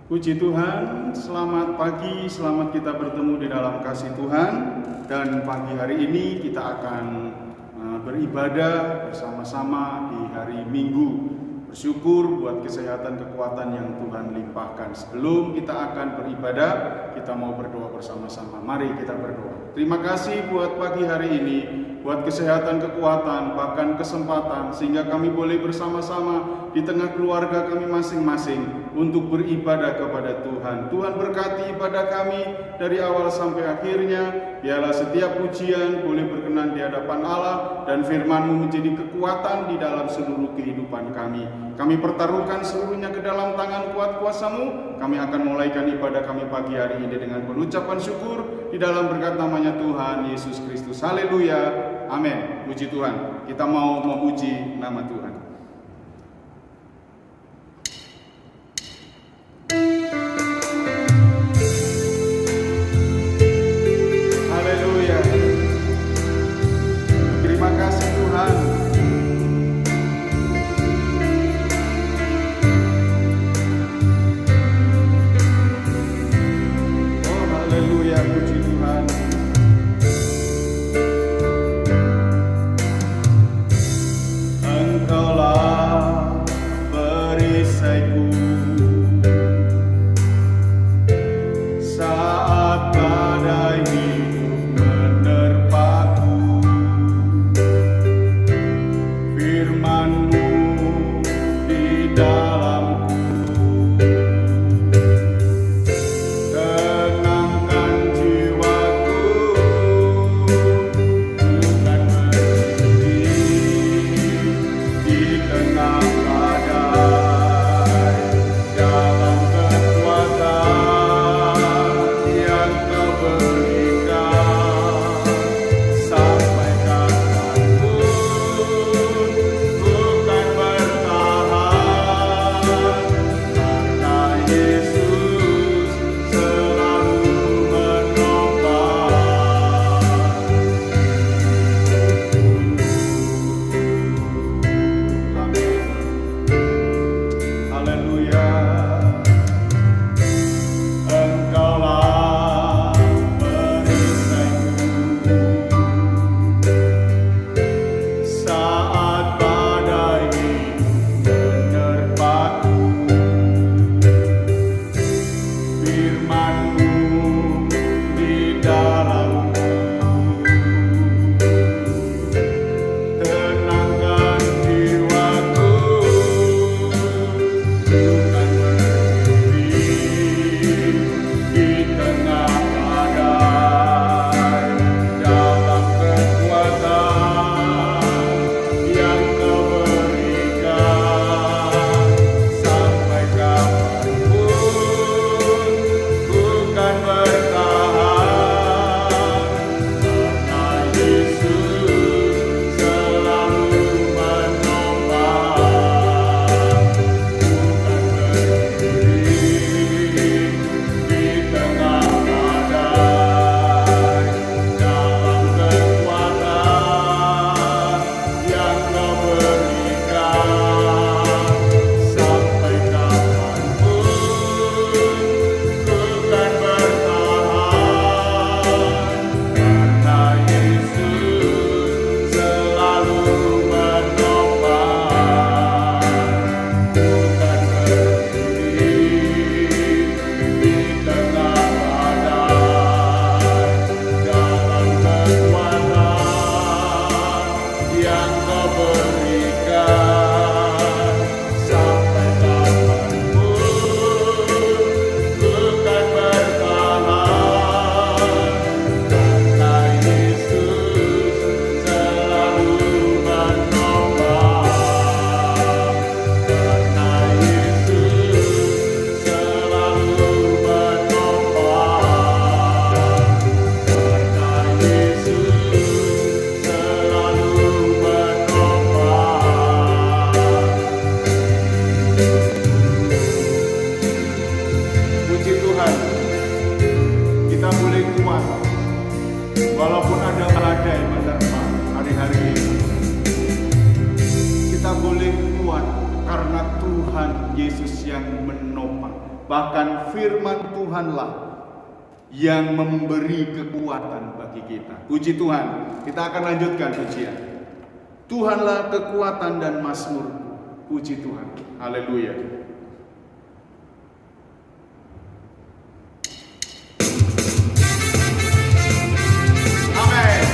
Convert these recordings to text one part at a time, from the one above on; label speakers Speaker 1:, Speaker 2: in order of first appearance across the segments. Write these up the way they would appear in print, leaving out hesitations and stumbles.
Speaker 1: Puji Tuhan, selamat pagi, selamat kita bertemu di dalam kasih Tuhan. Dan pagi hari ini kita akan beribadah bersama-sama di hari Minggu. Bersyukur buat kesehatan, kekuatan yang Tuhan limpahkan. Sebelum kita akan beribadah, kita mau berdoa bersama-sama. Mari kita berdoa. Terima kasih buat pagi hari ini, buat kesehatan, kekuatan, bahkan kesempatan, sehingga kami boleh bersama-sama di tengah keluarga kami masing-masing untuk beribadah kepada Tuhan. Tuhan berkati ibadah kami dari awal sampai akhirnya. Biarlah setiap pujian boleh berkenan di hadapan Allah dan firman-Mu menjadi kekuatan di dalam seluruh kehidupan kami. Kami pertaruhkan seluruhnya ke dalam tangan kuat kuasa-Mu. Kami akan mulaikan ibadah kami pagi hari ini dengan pengucapan syukur di dalam berkat namanya Tuhan Yesus Kristus. Haleluya. Amin. Puji Tuhan. Kita mau memuji nama Tuhan. Haleluya. Terima kasih Tuhan. Oh haleluya, puji Tuhan. Engkaulah perisaiku saat badai hidup menerpaku. Firman-Mu di dalamku tenangkan jiwaku. Tuhan berdiri di tengah badai. yang menopang. Bahkan firman Tuhanlah yang memberi kekuatan bagi kita. Puji Tuhan. Kita akan lanjutkan pujian. Tuhanlah kekuatan dan mazmurku. Puji Tuhan. Haleluya. Amin.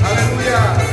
Speaker 1: Haleluya.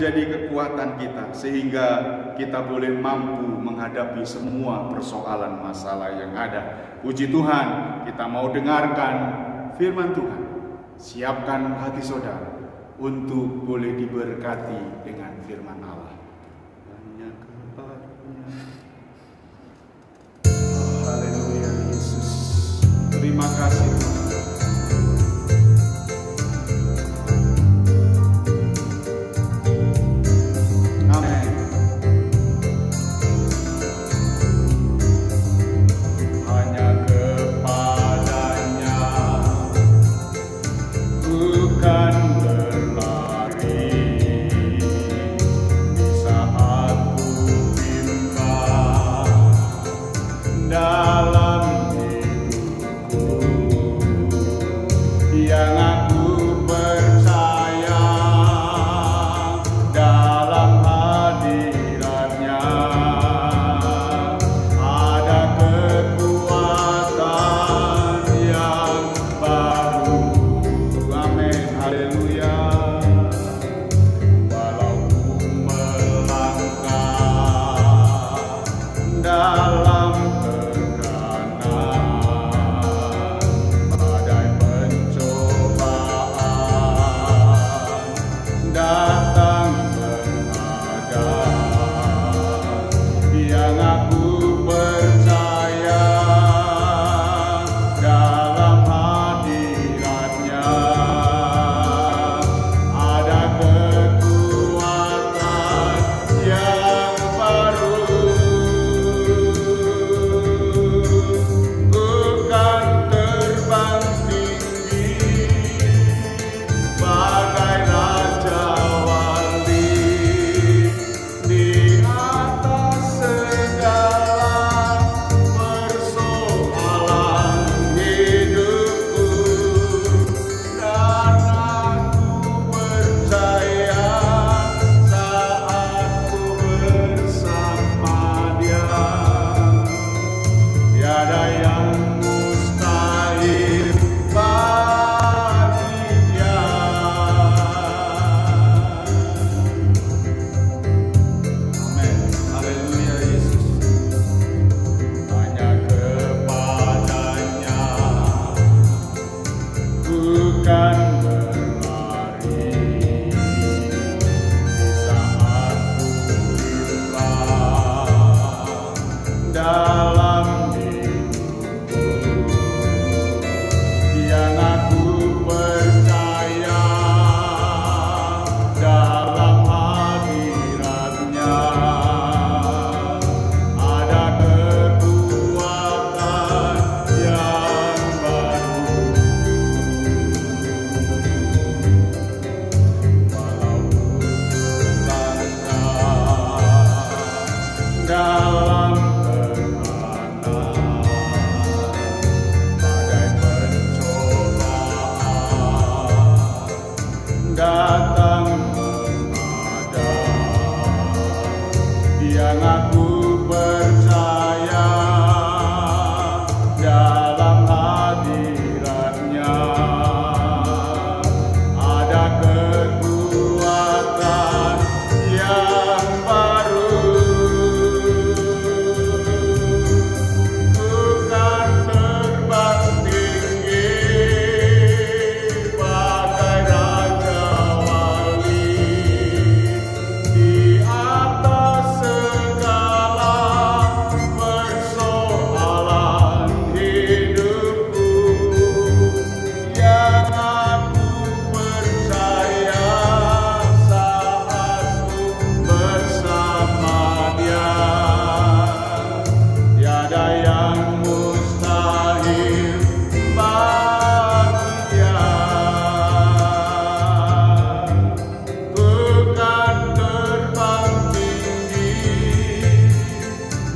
Speaker 1: menjadi kekuatan kita sehingga kita boleh mampu menghadapi semua persoalan masalah yang ada. Puji Tuhan, kita mau dengarkan firman Tuhan. Siapkan hati saudara untuk boleh diberkati dengan firman Allah. Hanya kepada-Nya. Oh, haleluya Yesus. Terima kasih Tuhan. dalam tekanan, badai pencobaan datang menghadap, yang aku percaya dalam hadiratnya ada kekuatan yang baru. Bukan terbang tinggi bagai raja wali, di atas segala persoalan hidupku, dan aku percaya saat ku bersama Dia, tiada yang mustahil bagi Dia. Amin. Haleluya Yesus. Hanya kepadanya bukan berlari di saat ku hilang dalam hidupku, yang aku percaya dalam hadiratnya ada kekuatan yang baru. Walaupun terlangkah dalam tekanan, badai pencobaan datang menghadap, yang aku percaya dalam hadiratnya ada kekuatan yang baru. Bukan terbang tinggi bagai raja wali, di atas segala persoalan hidupku, yang aku percaya saat ku bersama Dia, tiada yang mustahil bagi Dia. Bukan terbang tinggi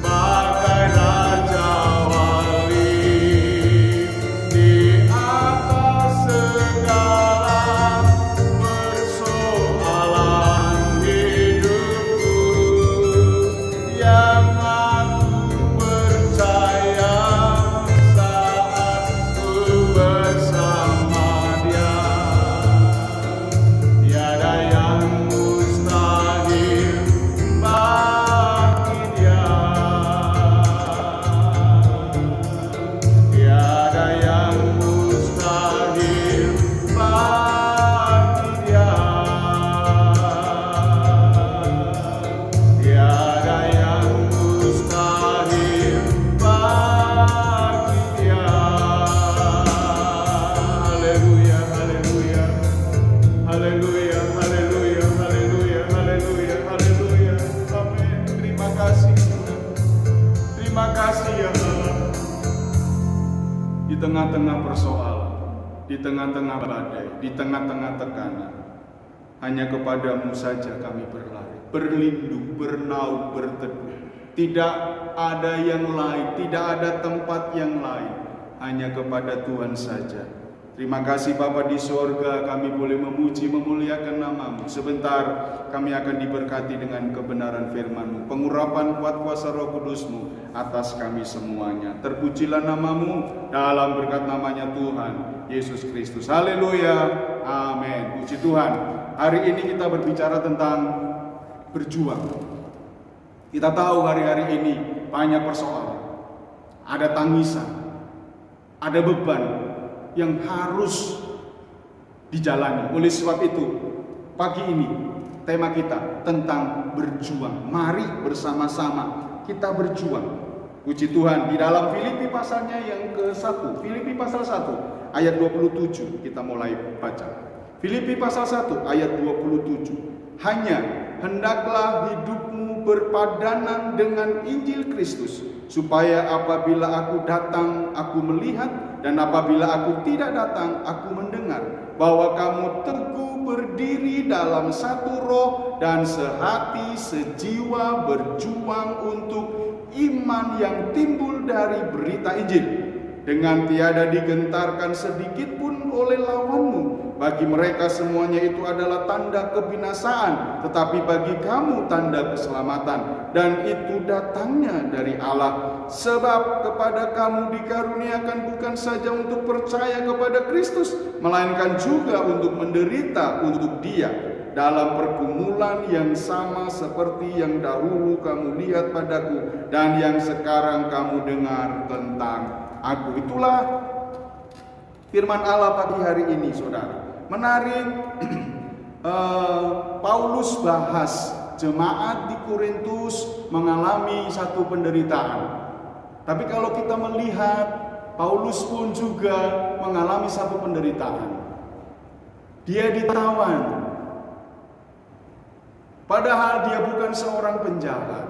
Speaker 1: bagai raja wali, di atas segala persoalan hidupku, yang aku percaya saat ku bersama Dia, tiada yang mustahil bagi Dia, tiada yang mustahil bagi Dia, tiada yang mustahil bagi Dia. Haleluya, haleluya, haleluya, haleluya, haleluya, haleluya, haleluya. Amin. Terima kasih Tuhan. Terima kasih ya Allah. Di tengah-tengah persoalan, di tengah-tengah badai, di tengah-tengah tekanan, hanya kepadamu saja kami berlari, berlindung, bernaung, berteduh. Tidak ada yang lain, tidak ada tempat yang lain, hanya kepada Tuhan saja. Terima kasih Bapa di sorga, kami boleh memuji, memuliakan nama-Mu. Sebentar kami akan diberkati dengan kebenaran firman-Mu, pengurapan kuat kuasa Roh Kudus-Mu atas kami semuanya. Terpujilah nama-Mu dalam berkat namanya Tuhan Yesus Kristus. Haleluya, amin. Puji Tuhan. Hari ini kita berbicara tentang berjuang. Kita tahu hari-hari ini banyak persoalan, ada tangisan, ada beban yang harus dijalani. Oleh sebab itu, pagi ini tema kita tentang berjuang. Mari bersama-sama kita berjuang. Puji Tuhan, di dalam Filipi pasalnya yang ke-1, Filipi pasal 1 ayat 27, kita mulai baca. Filipi pasal 1 ayat 27. Hanya hendaklah hidupmu berpadanan dengan Injil Kristus, supaya apabila aku datang, aku melihat, dan apabila aku tidak datang, aku mendengar, bahwa kamu teguh berdiri dalam satu roh dan sehati sejiwa berjuang untuk iman yang timbul dari berita Injil, dengan tiada digentarkan sedikit pun oleh lawanmu. Bagi mereka semuanya itu adalah tanda kebinasaan, tetapi bagi kamu tanda keselamatan, dan itu datangnya dari Allah. Sebab kepada kamu dikaruniakan bukan saja untuk percaya kepada Kristus, melainkan juga untuk menderita untuk Dia, dalam pergumulan yang sama seperti yang dahulu kamu lihat padaku dan yang sekarang kamu dengar tentang aku. Itulah firman Allah pagi hari ini, saudara. Menarik, Paulus bahas jemaat di Korintus mengalami satu penderitaan. Tapi kalau kita melihat, Paulus pun juga mengalami satu penderitaan. Dia ditawan, padahal dia bukan seorang penjahat.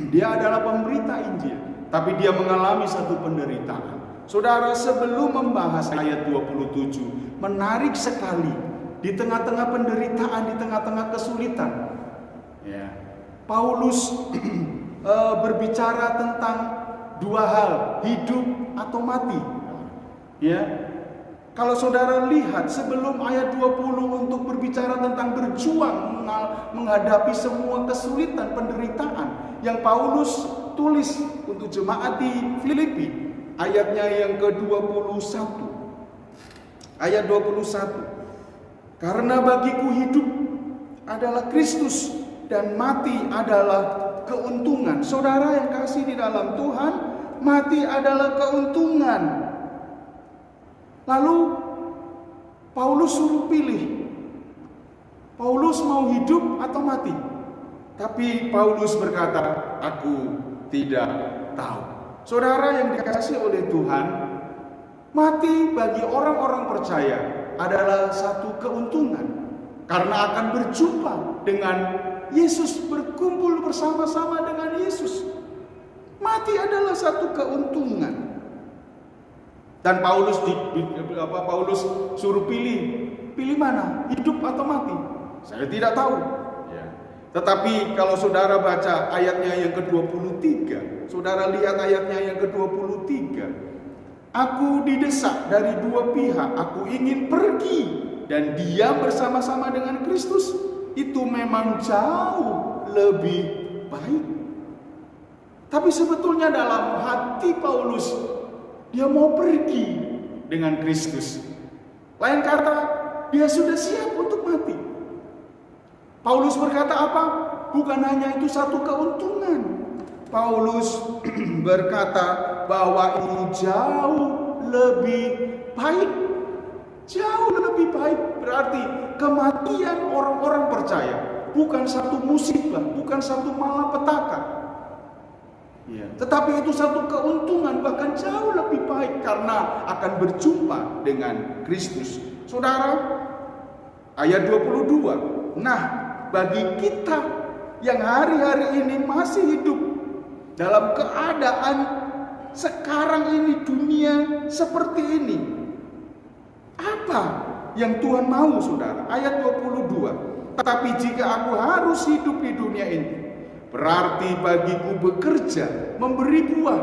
Speaker 1: Dia adalah pemberita Injil, tapi dia mengalami satu penderitaan. Saudara, sebelum membahas ayat 27, menarik sekali. Di tengah-tengah penderitaan, di tengah-tengah kesulitan, ya, Paulus berbicara tentang dua hal, hidup atau mati. Ya, kalau saudara lihat sebelum ayat 20 untuk berbicara tentang berjuang menghadapi semua kesulitan, penderitaan yang Paulus tulis untuk jemaat di Filipi, ayatnya yang ke-21. Ayat 21. Karena bagiku hidup adalah Kristus dan mati adalah keuntungan. Saudara yang kasih di dalam Tuhan, mati adalah keuntungan. Lalu Paulus suruh pilih. Paulus mau hidup atau mati? Tapi Paulus berkata, aku tidak tahu. Saudara yang dikasihi oleh Tuhan, mati bagi orang-orang percaya adalah satu keuntungan, karena akan berjumpa dengan Yesus, berkumpul bersama-sama dengan Yesus. Mati adalah satu keuntungan. Dan Paulus suruh pilih mana, hidup atau mati? Saya tidak tahu. Ya. Tetapi kalau saudara baca ayatnya yang ke-23, saudara lihat ayatnya yang ke-23. Aku didesak dari dua pihak, aku ingin pergi dan diam bersama-sama dengan Kristus. Itu memang jauh lebih baik. Tapi sebetulnya dalam hati Paulus, dia mau pergi dengan Kristus. Lain kata, dia sudah siap untuk mati. Paulus berkata apa? Bukan hanya itu satu keuntungan. Paulus berkata bahwa itu jauh lebih baik. Jauh lebih baik berarti kematian orang-orang percaya bukan satu musibah, bukan satu malapetaka. Ya, tetapi itu satu keuntungan, bahkan jauh lebih baik karena akan berjumpa dengan Kristus. Saudara, ayat 22. Nah, bagi kita yang hari-hari ini masih hidup dalam keadaan sekarang ini, dunia seperti ini, apa yang Tuhan mau, saudara? Ayat 22. Tetapi jika aku harus hidup di dunia ini, berarti bagiku bekerja, memberi buah.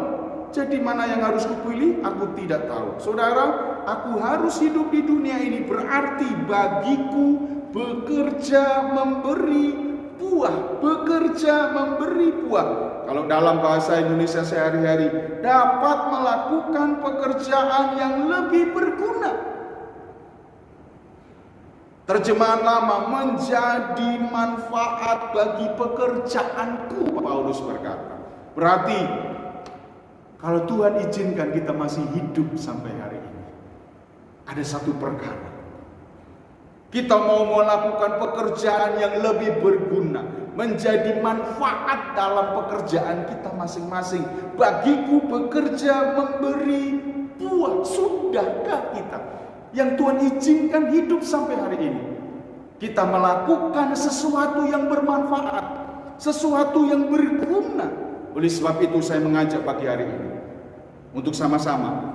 Speaker 1: Jadi mana yang harus kupilih? Aku tidak tahu. Saudara, aku harus hidup di dunia ini, berarti bagiku bekerja, memberi buah. Bekerja, memberi buah. Kalau dalam bahasa Indonesia sehari-hari, dapat melakukan pekerjaan yang lebih berguna. Terjemahan lama, menjadi manfaat bagi pekerjaanku, Paulus berkata. Berarti kalau Tuhan izinkan kita masih hidup sampai hari ini, ada satu perkara. Kita mau melakukan pekerjaan yang lebih berguna, menjadi manfaat dalam pekerjaan kita masing-masing. Bagiku bekerja memberi buah. Sudahkah kita yang Tuhan izinkan hidup sampai hari ini, kita melakukan sesuatu yang bermanfaat, sesuatu yang berguna? Oleh sebab itu saya mengajak pagi hari ini untuk sama-sama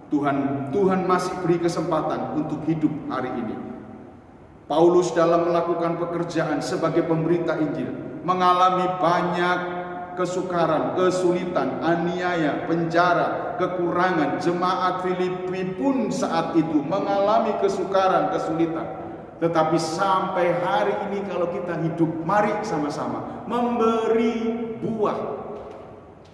Speaker 1: Tuhan masih beri kesempatan untuk hidup hari ini. Paulus dalam melakukan pekerjaan sebagai pemberita Injil mengalami banyak kesukaran, kesulitan, aniaya, penjara, kekurangan. Jemaat Filipi pun saat itu mengalami kesukaran, kesulitan. Tetapi sampai hari ini kalau kita hidup, mari sama-sama memberi buah,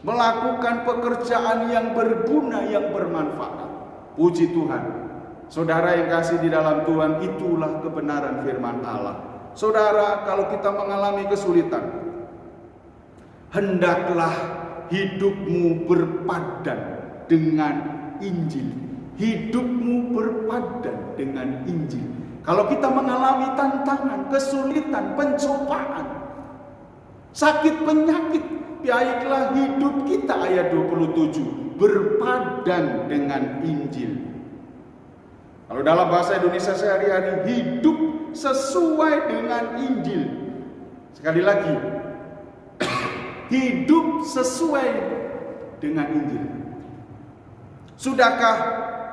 Speaker 1: melakukan pekerjaan yang berguna, yang bermanfaat. Puji Tuhan. Saudara yang kasih di dalam Tuhan, itulah kebenaran firman Allah. Saudara, kalau kita mengalami kesulitan, hendaklah hidupmu berpadan dengan Injil. Hidupmu berpadan dengan Injil. Kalau kita mengalami tantangan, kesulitan, pencobaan, sakit, penyakit, baiklah hidup kita, ayat 27, berpadan dengan Injil. Kalau dalam bahasa Indonesia sehari-hari, hidup sesuai dengan Injil. Sekali lagi, hidup sesuai dengan Injil. Sudahkah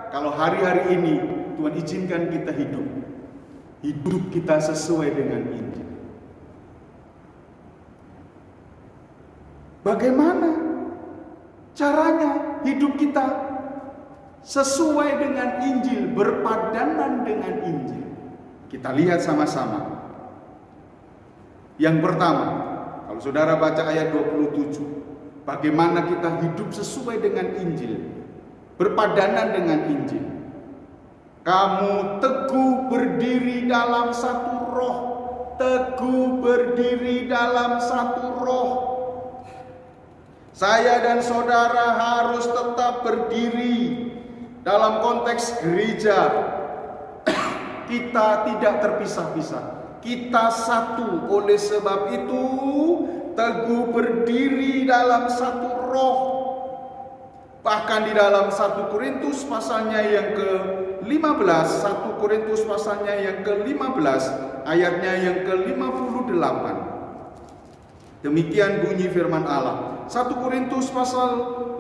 Speaker 1: kalau hari-hari ini Tuhan izinkan kita hidup kita sesuai dengan Injil? Bagaimana caranya hidup kita sesuai dengan Injil, berpadanan dengan Injil? Kita lihat sama-sama. Yang pertama, kalau saudara baca ayat 27, bagaimana kita hidup sesuai dengan Injil, berpadanan dengan Injil. Kamu teguh berdiri dalam satu roh, teguh berdiri dalam satu roh. Saya dan saudara harus tetap berdiri. Dalam konteks gereja, kita tidak terpisah-pisah. Kita satu. Oleh sebab itu, teguh berdiri dalam satu roh. Bahkan di dalam 1 Korintus pasalnya yang ke-15, 1 Korintus pasalnya yang ke-15, ayatnya yang ke-58. Demikian bunyi firman Allah. 1 Korintus pasal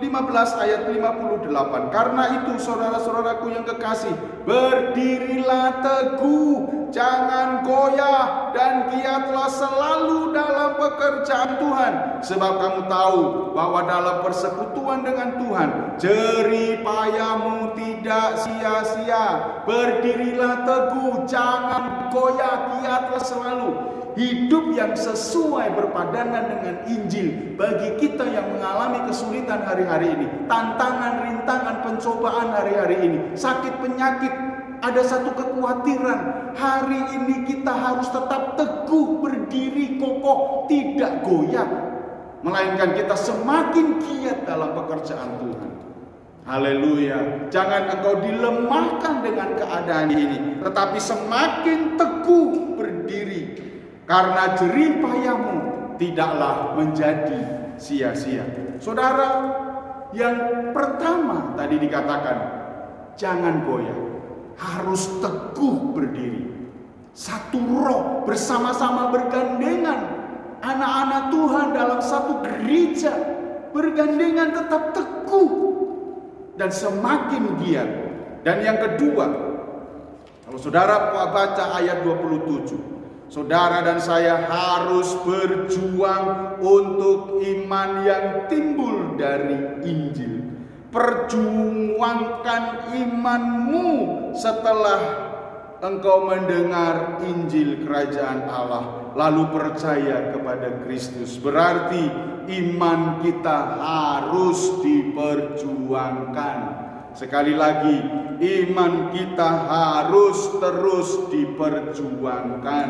Speaker 1: 15 ayat 58. Karena itu saudara-saudaraku yang kekasih, berdirilah teguh, jangan goyah, dan giatlah selalu dalam pekerjaan Tuhan. Sebab kamu tahu bahwa dalam persekutuan dengan Tuhan, jerih payahmu tidak sia-sia. Berdirilah teguh, jangan goyah, giatlah selalu. Hidup yang sesuai berpadanan dengan Injil bagi kita yang mengalami kesulitan hari-hari ini, tantangan, rintangan, pencobaan hari-hari ini, sakit, penyakit. Ada satu kekhawatiran, hari ini kita harus tetap teguh, berdiri kokoh, tidak goyah, melainkan kita semakin giat dalam pekerjaan Tuhan. Haleluya. Jangan engkau dilemahkan dengan keadaan ini, tetapi semakin teguh berdiri. Karena jerih payahmu tidaklah menjadi sia-sia. Saudara, yang pertama tadi dikatakan, jangan goyah, harus teguh berdiri. Satu roh, bersama-sama bergandengan. Anak-anak Tuhan dalam satu gereja bergandengan tetap teguh dan semakin giat. Dan yang kedua, kalau saudara baca ayat 27, saudara dan saya harus berjuang untuk iman yang timbul dari Injil. Perjuangkan imanmu setelah engkau mendengar Injil Kerajaan Allah, lalu percaya kepada Kristus. Berarti iman kita harus diperjuangkan. Sekali lagi, iman kita harus terus diperjuangkan.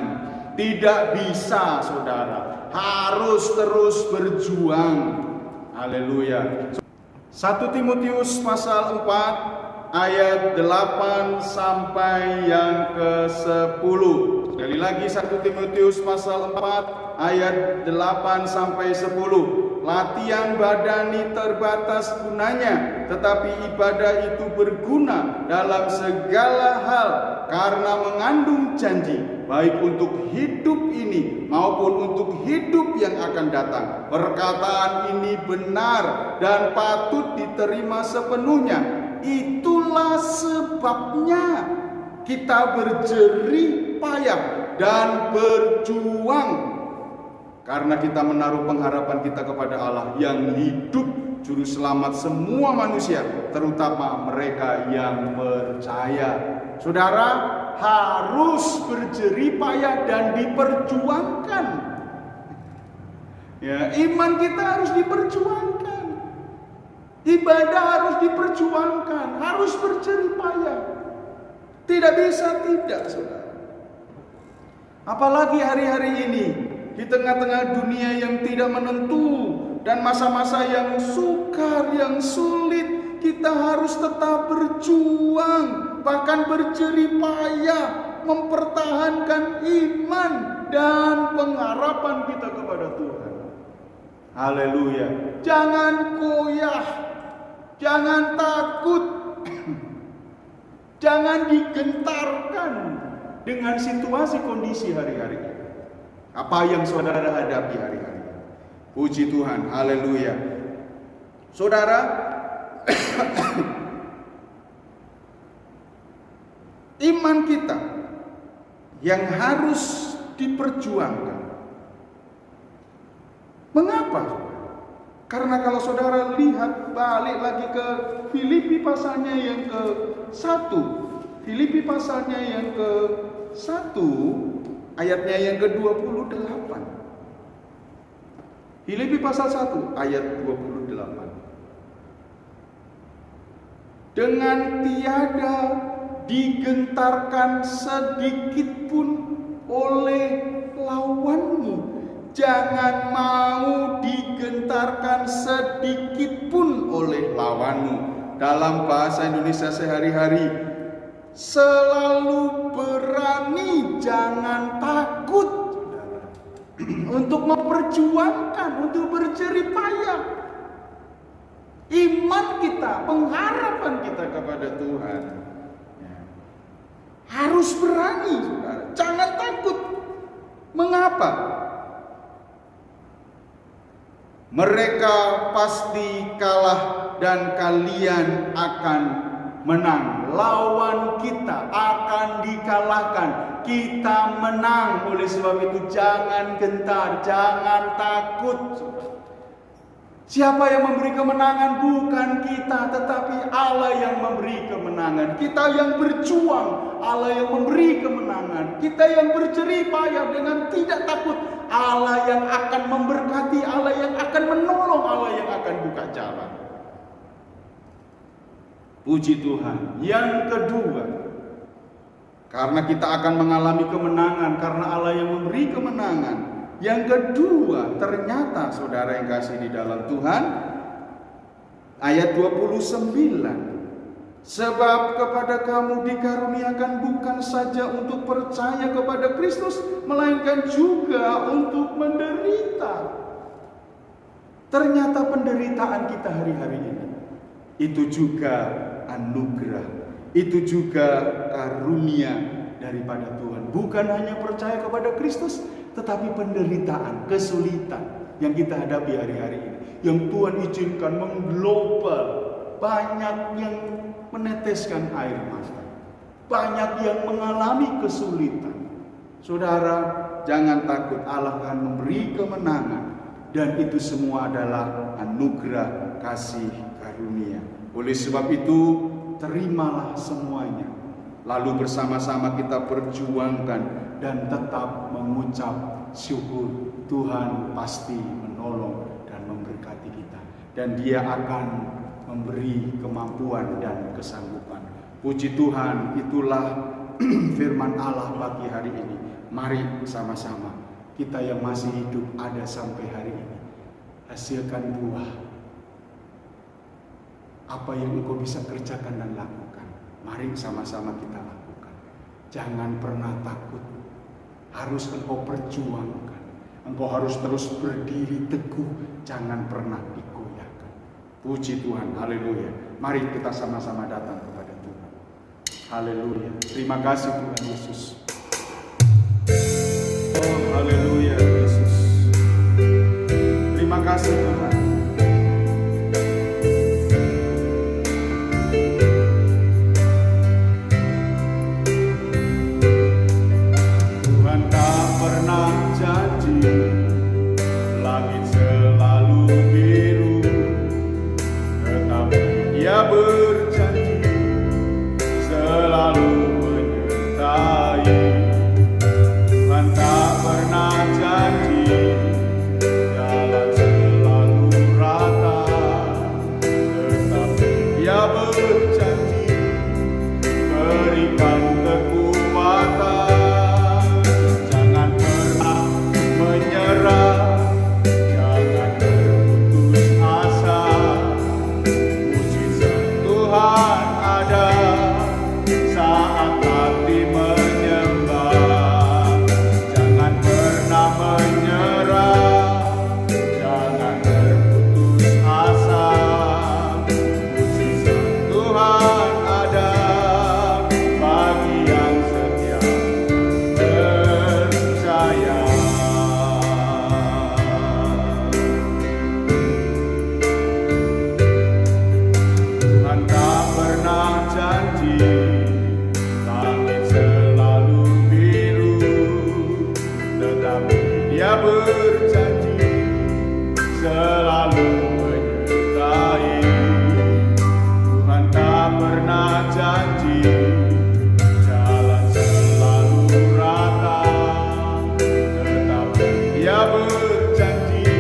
Speaker 1: Tidak bisa, saudara, harus terus berjuang. Haleluya. 1 Timotius pasal 4 ayat 8 sampai yang ke-10. Sekali lagi 1 Timotius pasal 4 ayat 8 sampai 10. Latihan badani terbatas gunanya, tetapi ibadah itu berguna dalam segala hal karena mengandung janji, baik untuk hidup ini maupun untuk hidup yang akan datang. Perkataan ini benar dan patut diterima sepenuhnya. Itulah sebabnya kita berjerih payah dan berjuang, karena kita menaruh pengharapan kita kepada Allah yang hidup, juru selamat semua manusia, terutama mereka yang percaya. Saudara harus berjerih payah dan diperjuangkan. Ya, iman kita harus diperjuangkan. Ibadah harus diperjuangkan, harus berjerih payah. Tidak bisa tidak, saudara. Apalagi hari-hari ini, di tengah-tengah dunia yang tidak menentu dan masa-masa yang sukar, yang sulit, kita harus tetap berjuang, bahkan berjerih payah, mempertahankan iman dan pengharapan kita kepada Tuhan. Haleluya. Jangan goyah, jangan takut, jangan digentarkan dengan situasi kondisi hari-hari ini. Apa yang saudara hadapi hari-hari ini. Puji Tuhan, haleluya. Saudara, iman kita yang harus diperjuangkan. Mengapa? Karena kalau saudara lihat balik lagi ke Filipi pasalnya yang ke-1, Filipi pasalnya yang ke-1, ayatnya yang ke-28. Filipi pasal 1 ayat 28. Dengan tiada digentarkan sedikit pun oleh lawanmu. Jangan mau digentarkan sedikit pun oleh lawanmu. Dalam bahasa Indonesia sehari-hari, selalu berani, jangan takut untuk memperjuangkan, untuk berjerih payah. Iman kita, pengharapan kita kepada Tuhan harus berani, saudara. Jangan takut. Mengapa? Mereka pasti kalah dan kalian akan menang. Lawan kita akan dikalahkan. Kita menang. Oleh sebab itu jangan gentar, jangan takut. Siapa yang memberi kemenangan? Bukan kita, tetapi Allah yang memberi kemenangan. Kita yang berjuang, Allah yang memberi kemenangan. Kita yang berjerih payah dengan tidak takut, Allah yang akan memberkati, Allah yang akan menolong, Allah yang akan buka jalan. Puji Tuhan. Yang kedua, karena kita akan mengalami kemenangan, karena Allah yang memberi kemenangan. Yang kedua, ternyata saudara yang kasih di dalam Tuhan, ayat 29. Sebab kepada kamu dikaruniakan bukan saja untuk percaya kepada Kristus, melainkan juga untuk menderita. Ternyata penderitaan kita hari-hari ini, itu juga anugerah, itu juga karunia daripada Tuhan. Bukan hanya percaya kepada Kristus, tetapi penderitaan, kesulitan yang kita hadapi hari-hari ini, yang Tuhan izinkan mengglobal, banyak yang meneteskan air mata, banyak yang mengalami kesulitan. Saudara, jangan takut, Allah akan memberi kemenangan, dan itu semua adalah anugerah kasih karunia. Oleh sebab itu, terimalah semuanya, lalu bersama-sama kita perjuangkan dan tetap mengucap syukur. Tuhan pasti menolong dan memberkati kita, dan Dia akan memberi kemampuan dan kesanggupan. Puji Tuhan, itulah firman Allah pagi hari ini. Mari sama-sama kita yang masih hidup ada sampai hari ini, hasilkan buah apa yang Engkau bisa kerjakan dan lakukan. Mari sama-sama kita lakukan. Jangan pernah takut. Harus Engkau perjuangkan. Engkau harus terus berdiri teguh. Jangan pernah digoyahkan. Puji Tuhan, haleluya. Mari kita sama-sama datang kepada Tuhan. Haleluya. Terima kasih Tuhan Yesus. Oh, haleluya Yesus. Terima kasih Tuhan. Tuhan tak pernah janji langit selalu biru, tetapi Dia berjanji selalu menyertai. Tuhan tak pernah janji jalan selalu rata, tetapi Dia berjanji berikan kekuatan. Jangan pernah menyerah, jangan berputus asa. Mujizat Tuhan ada saat hati menyembah. Jangan pernah menyerah, jangan berputus asa. Mujizat Tuhan ada bagi yang setia percaya. Tuhan tak pernah janji langit selalu biru, tetapi Dia berjanji selalu menyertai. Tuhan tak pernah janji jalan selalu rata, tetapi Dia berjanji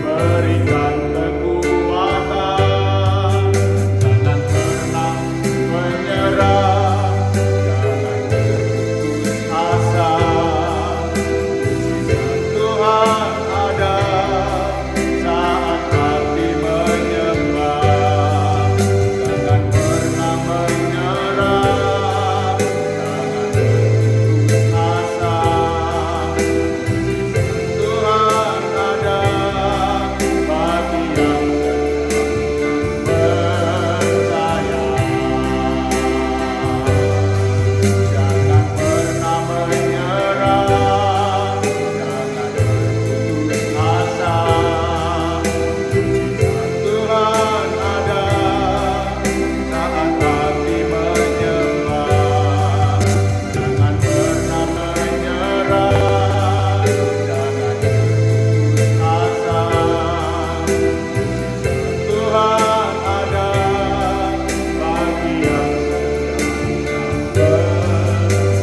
Speaker 1: berikan kekuatan. Jangan pernah menyerah, jangan berputus asa. Mujizat Tuhan ada saat hati menyembah. Jangan pernah menyerah, jangan berputus asa. Mujizat Tuhan ada bagi yang percaya. Jangan pernah menyerah, jangan berputus asa. Mujizat Tuhan ada saat hati menyembah. Jangan pernah menyerah, jangan berputus asa. Mujizat Tuhan ada bagi yang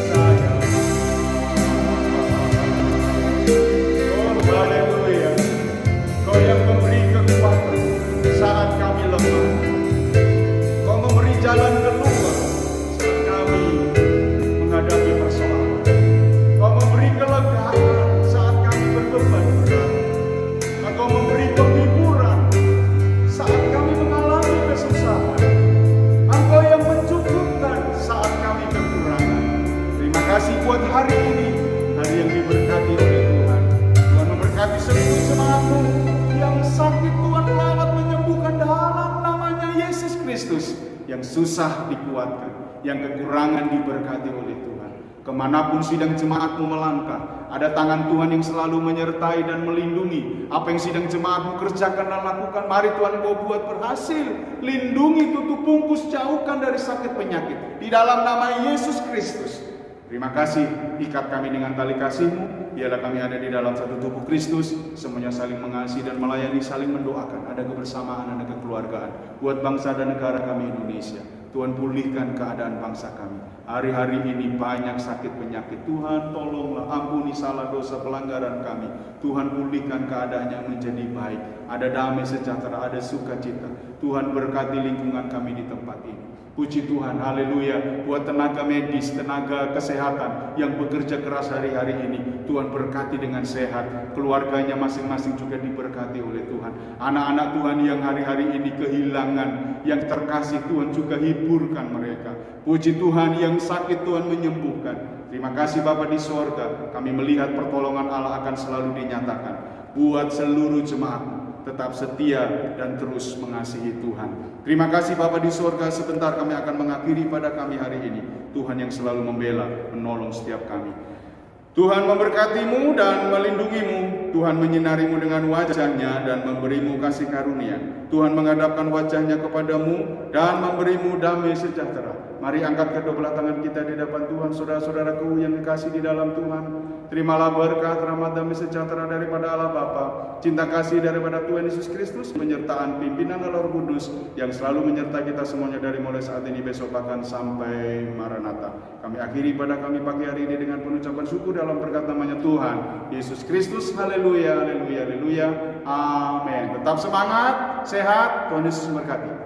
Speaker 1: percaya. Oh, haleluya. Kau yang memberi kekuatan saat kami lemah. Kau memberi jalan keluar saat kami menghadapi persoalan. Kau memberi kelegaan saat kami berbeban berat. Engkau memberi penghiburan saat kami mengalami kesusahan. Engkau yang mencukupkan saat kami kekurangan. Terima kasih buat hari ini, hari yang diberkati oleh Tuhan. Tuhan memberkati seluruh jemaat-Mu yang sakit. Tuhan lewat menyembuhkan dalam namanya Yesus Kristus. Yang susah dikuatkan, yang kekurangan diberkati oleh Tuhan. Kemanapun sidang jemaat-Mu melangkah, ada tangan Tuhan yang selalu menyertai dan melindungi. Apa yang sidang jemaat-Mu kerjakan dan lakukan, mari Tuhan Kau buat berhasil. Lindungi, tutup, bungkus, jauhkan dari sakit penyakit. Di dalam nama Yesus Kristus. Terima kasih, ikat kami dengan tali kasih-Mu. Biarlah kami ada di dalam satu tubuh Kristus, semuanya saling mengasihi dan melayani, saling mendoakan. Ada kebersamaan, ada kekeluargaan. Buat bangsa dan negara kami Indonesia. Tuhan pulihkan keadaan bangsa kami. Hari-hari ini banyak sakit penyakit. Tuhan tolonglah, ampuni salah dosa pelanggaran kami. Tuhan pulihkan keadaannya menjadi baik. Ada damai sejahtera, ada sukacita. Tuhan berkati lingkungan kami di tempat ini. Puji Tuhan, haleluya. Buat tenaga medis, tenaga kesehatan yang bekerja keras hari-hari ini, Tuhan berkati dengan sehat. Keluarganya masing-masing juga diberkati oleh Tuhan. Anak-anak Tuhan yang hari-hari ini kehilangan, yang terkasih, Tuhan juga hiburkan mereka. Puji Tuhan, yang sakit Tuhan menyembuhkan. Terima kasih Bapa di sorga. Kami melihat pertolongan Allah akan selalu dinyatakan. Buat seluruh jemaat tetap setia dan terus mengasihi Tuhan. Terima kasih Bapa di sorga. Sebentar kami akan mengakhiri pada kami hari ini. Tuhan yang selalu membela, menolong setiap kami. Tuhan memberkatimu dan melindungimu. Tuhan menyinarimu dengan wajahnya dan memberimu kasih karunia. Tuhan menghadapkan wajahnya kepadamu dan memberimu damai sejahtera. Mari angkat kedua belah tangan kita di depan Tuhan. Saudara-saudaraku yang dikasih di dalam Tuhan, terimalah berkat, rahmat, damai sejahtera daripada Allah Bapa, cinta kasih daripada Tuhan Yesus Kristus, penyertaan pimpinan Allah Roh Kudus yang selalu menyertai kita semuanya dari mulai saat ini, besok bahkan sampai Maranatha. Kami akhiri pada kami pagi hari ini dengan pengucapan syukur dalam berkat namanya Tuhan Yesus Kristus. Haleluya, haleluya, haleluya. Amin. Tetap semangat, sehat. Tuhan Yesus memberkati.